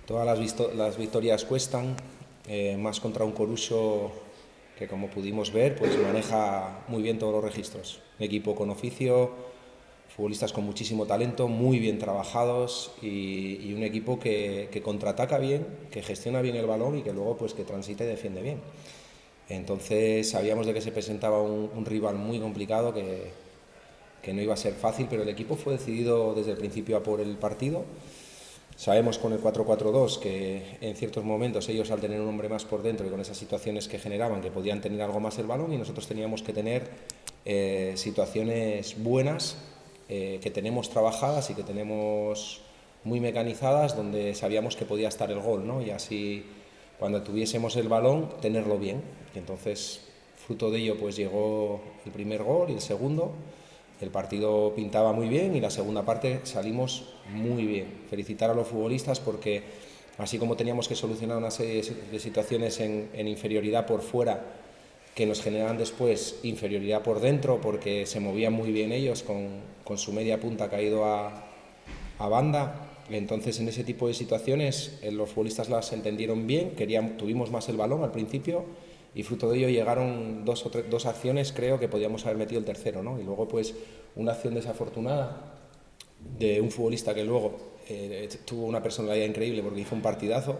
Todas las victorias cuestan, más contra un Coruso que, como pudimos ver, pues maneja muy bien todos los registros. Un equipo con oficio, futbolistas con muchísimo talento, muy bien trabajados y un equipo que contraataca bien, que gestiona bien el balón y que luego pues que transita y defiende bien. Entonces sabíamos de que se presentaba un rival muy complicado, que no iba a ser fácil, pero el equipo fue decidido desde el principio a por el partido. Sabemos con el 4-4-2 que en ciertos momentos ellos, al tener un hombre más por dentro y con esas situaciones que generaban, que podían tener algo más el balón, y nosotros teníamos que tener situaciones buenas, que tenemos trabajadas y que tenemos muy mecanizadas, donde sabíamos que podía estar el gol, ¿no? Y así, cuando tuviésemos el balón, tenerlo bien. Y entonces, fruto de ello, pues llegó el primer gol y el segundo. El partido pintaba muy bien y la segunda parte salimos muy bien. Felicitar a los futbolistas porque, así como teníamos que solucionar una serie de situaciones en inferioridad por fuera, que nos generaban después inferioridad por dentro, porque se movían muy bien ellos con su media punta caído a banda. Entonces, en ese tipo de situaciones, los futbolistas las entendieron bien, tuvimos más el balón al principio, y fruto de ello llegaron dos acciones, creo que podíamos haber metido el tercero, ¿no? Y luego, pues, una acción desafortunada de un futbolista que luego tuvo una personalidad increíble porque hizo un partidazo.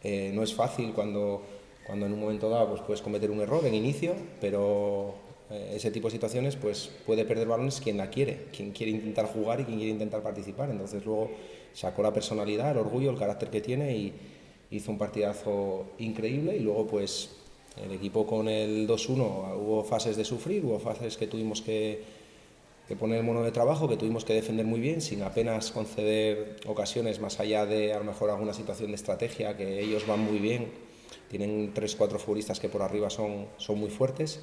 No es fácil cuando en un momento dado pues puedes cometer un error en inicio, pero ese tipo de situaciones pues puede perder balones quien la quiere, quien quiere intentar jugar y quien quiere intentar participar. Entonces luego sacó la personalidad, el orgullo, el carácter que tiene y hizo un partidazo increíble. Y luego pues el equipo con el 2-1 hubo fases de sufrir, hubo fases que tuvimos que poner el mono de trabajo, que tuvimos que defender muy bien, sin apenas conceder ocasiones, más allá de a lo mejor alguna situación de estrategia, que ellos van muy bien, tienen 3 4 futbolistas que por arriba son muy fuertes,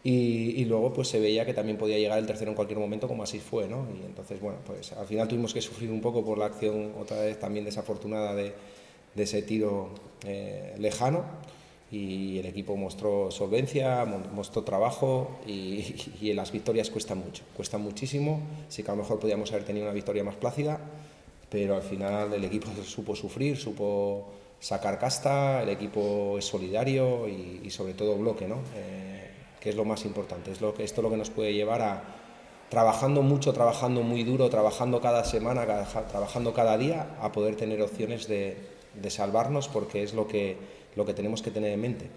y luego pues se veía que también podía llegar el tercero en cualquier momento, como así fue, ¿no? Y entonces, bueno, pues al final tuvimos que sufrir un poco por la acción, otra vez también desafortunada, de ese tiro lejano, y el equipo mostró solvencia, mostró trabajo, y las victorias cuestan muchísimo. Sí que a lo mejor podíamos haber tenido una victoria más plácida, pero al final el equipo supo sufrir, supo sacar casta, el equipo es solidario y sobre todo bloque, ¿no? Que es lo más importante, esto es lo que nos puede llevar a, trabajando mucho, trabajando muy duro, trabajando cada semana, trabajando cada día, a poder tener opciones de salvarnos, porque es lo que tenemos que tener en mente,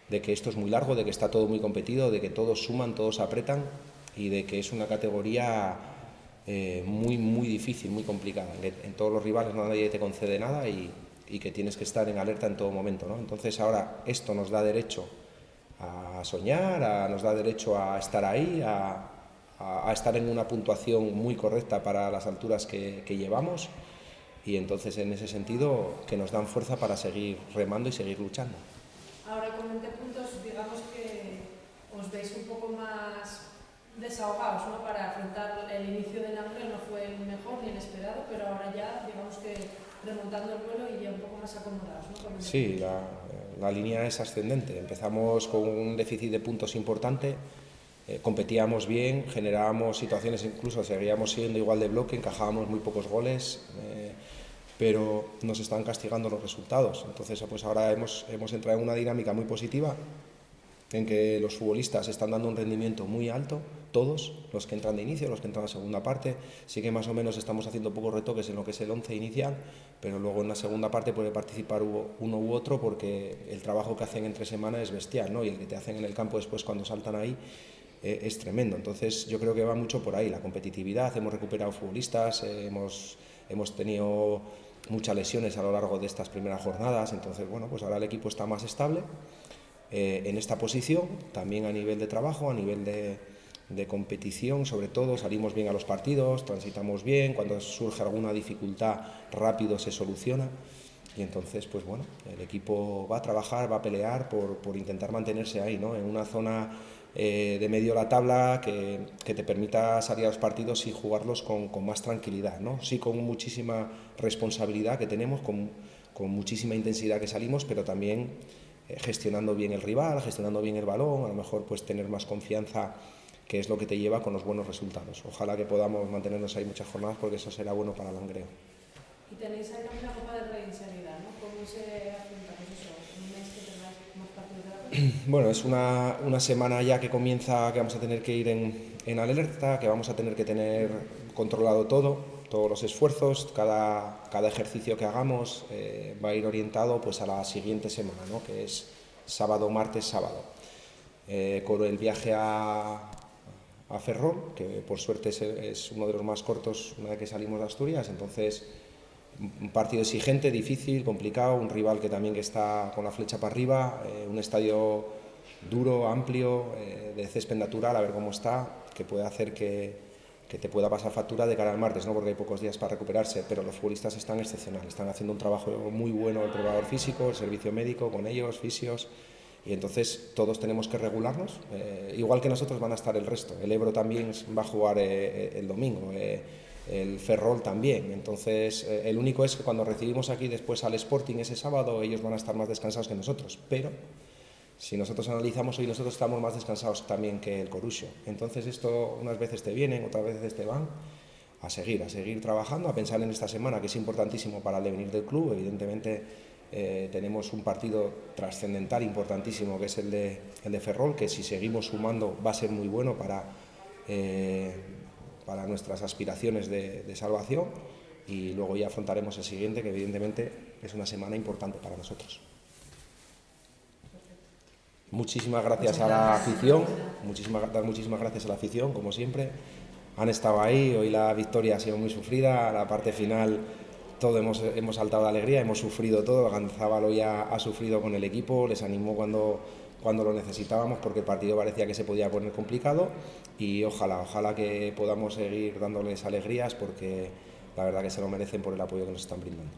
de que esto es muy largo, de que está todo muy competido, de que todos suman, todos apretan, y de que es una categoría muy difícil, muy complicada. En todos los rivales nadie te concede nada, y que tienes que estar en alerta en todo momento, ¿no? Entonces ahora esto nos da derecho a soñar, nos da derecho a estar ahí, a estar en una puntuación muy correcta para las alturas que llevamos, y entonces en ese sentido que nos dan fuerza para seguir remando y seguir luchando. Ahora con 20 puntos, digamos que os veis un poco más desahogados, ¿no? Para afrontar el inicio del Langreo. No fue el mejor ni el esperado, pero ahora ya, digamos que remontando el vuelo y ya un poco más acomodados, ¿no? Con 20 Sí, puntos. la línea es ascendente. Empezamos con un déficit de puntos importante, competíamos bien, generábamos situaciones, incluso seguíamos siendo igual de bloque, encajábamos muy pocos goles, pero nos están castigando los resultados. Entonces, pues ahora hemos entrado en una dinámica muy positiva, en que los futbolistas están dando un rendimiento muy alto, todos, los que entran de inicio, los que entran en la segunda parte. Sí que más o menos estamos haciendo pocos retoques en lo que es el 11 inicial, pero luego en la segunda parte puede participar uno u otro, porque el trabajo que hacen entre semana es bestial, ¿no? Y el que te hacen en el campo después cuando saltan ahí es tremendo. Entonces yo creo que va mucho por ahí, la competitividad. Hemos recuperado futbolistas, hemos tenido muchas lesiones a lo largo de estas primeras jornadas. Entonces, bueno, pues ahora el equipo está más estable en esta posición, también a nivel de trabajo, a nivel de competición. Sobre todo salimos bien a los partidos, transitamos bien, cuando surge alguna dificultad rápido se soluciona, y entonces pues bueno, el equipo va a trabajar, va a pelear por intentar mantenerse ahí, ¿no? En una zona de medio de la tabla que te permita salir a los partidos y jugarlos con más tranquilidad, ¿no? Sí, con muchísima responsabilidad que tenemos, con muchísima intensidad que salimos, pero también gestionando bien el rival, gestionando bien el balón, a lo mejor pues tener más confianza, que es lo que te lleva con los buenos resultados. Ojalá que podamos mantenernos ahí muchas jornadas, porque eso será bueno para el Langreo. Y tenéis ahí también la Copa del Rey enseguida, ¿no? ¿Cómo se afronta pues eso? Un mes que tengáis más partidos de la Copa. Bueno, es una semana ya que comienza, que vamos a tener que ir en alerta, que vamos a tener que tener controlado todo, todos los esfuerzos, cada ejercicio que hagamos va a ir orientado pues a la siguiente semana, ¿no? Que es sábado, martes, sábado. Con el viaje a Ferrol, que por suerte es uno de los más cortos una vez que salimos de Asturias, entonces un partido exigente, difícil, complicado, un rival que también que está con la flecha para arriba, un estadio duro, amplio, de césped natural, a ver cómo está, que puede hacer que te pueda pasar factura de cara al martes, ¿no? Porque hay pocos días para recuperarse, pero los futbolistas están excepcionales, están haciendo un trabajo muy bueno el preparador físico, el servicio médico con ellos, fisios, y entonces todos tenemos que regularnos, igual que nosotros van a estar el resto. El Ebro también va a jugar el domingo, el Ferrol también, entonces el único es que cuando recibimos aquí después al Sporting ese sábado ellos van a estar más descansados que nosotros, pero si nosotros analizamos hoy nosotros estamos más descansados también que el Coruxo, entonces esto unas veces te vienen, otras veces te van, a seguir trabajando, a pensar en esta semana que es importantísimo para el devenir del club. Evidentemente tenemos un partido trascendental importantísimo que es el de Ferrol, que si seguimos sumando va a ser muy bueno para nuestras aspiraciones de salvación, y luego ya afrontaremos el siguiente, que evidentemente es una semana importante para nosotros. Muchísimas gracias a la afición, muchísimas gracias a la afición, como siempre. Han estado ahí, hoy la victoria ha sido muy sufrida, la parte final todo hemos saltado de alegría, hemos sufrido todo, Ganzábal hoy ha sufrido con el equipo, les animó cuando lo necesitábamos, porque el partido parecía que se podía poner complicado, y ojalá que podamos seguir dándoles alegrías, porque la verdad que se lo merecen por el apoyo que nos están brindando.